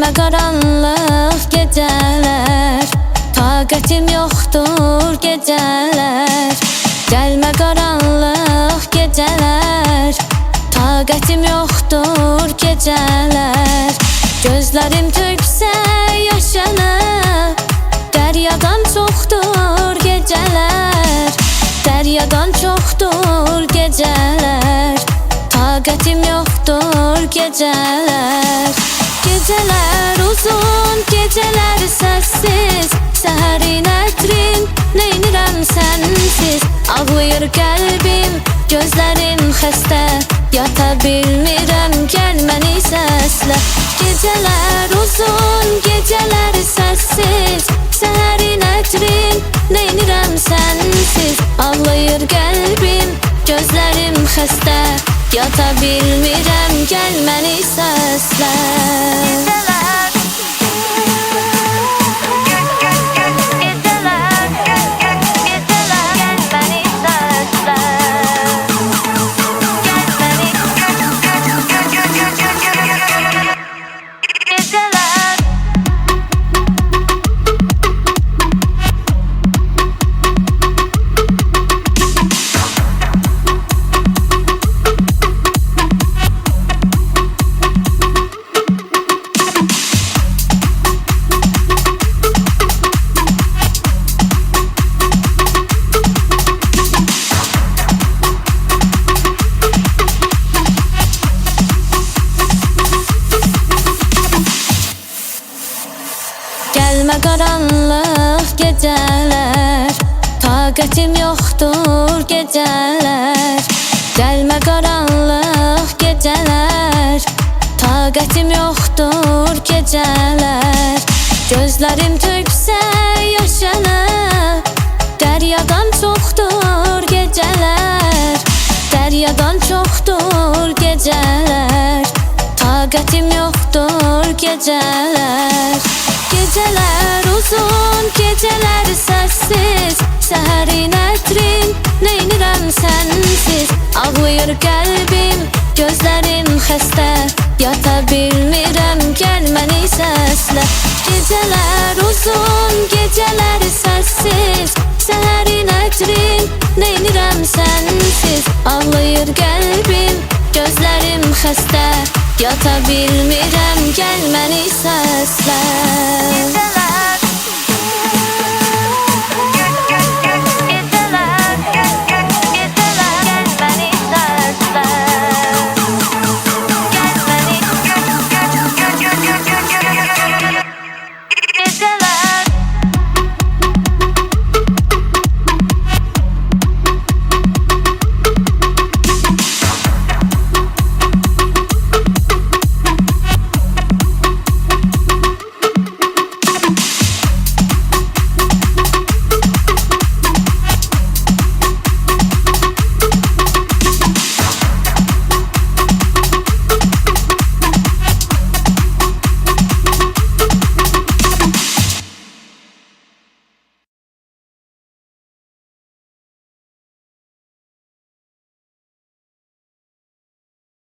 Gəlmə qaranlıq gecələr, taqətim yoxdur gecələr. Gəlmə qaranlıq gecələr, taqətim yoxdur gecələr. Gözlərim töksə yaşını, dəryadan çoxdur gecələr. Dəryadan çoxdur gecələr, taqətim yoxdur gecələr. Gecələr uzun, gecələr səssiz, səhərin ətrin neynirəm sənsiz. Ağlayır qəlbim, gözlərim xəstə, yata bilmirəm, gəl məni səslə. Gecələr uzun, gecələr səssiz, səhərin ətrin neynirəm sənsiz. Ağlayır qəlbim, gözlərim xəstə, yata bilmirəm, gəl məni səslə. Gəlmə qaranlıq gecələr, taqətim yoxdur gecələr. Gəlmə qaranlıq gecələr, taqətim yoxdur gecələr. Gözlərim töksə yaşını, dəryadan çoxdur gecələr. Dəryadan çoxdur gecələr, taqətim yoxdur gecələr. Gecələr uzun, gecələr səssiz, səhərin ətrin neynirəm sənsiz. Ağlayır qəlbim, gözlərim xəstə, yata bilmirəm, gəl məni səslə. Gecələr uzun, gecələr səssiz, səhərin ətrin neynirəm sənsiz. Ağlayır qəlbim, gözlərim xəstə, yata bilmirəm, gəl məni səslə.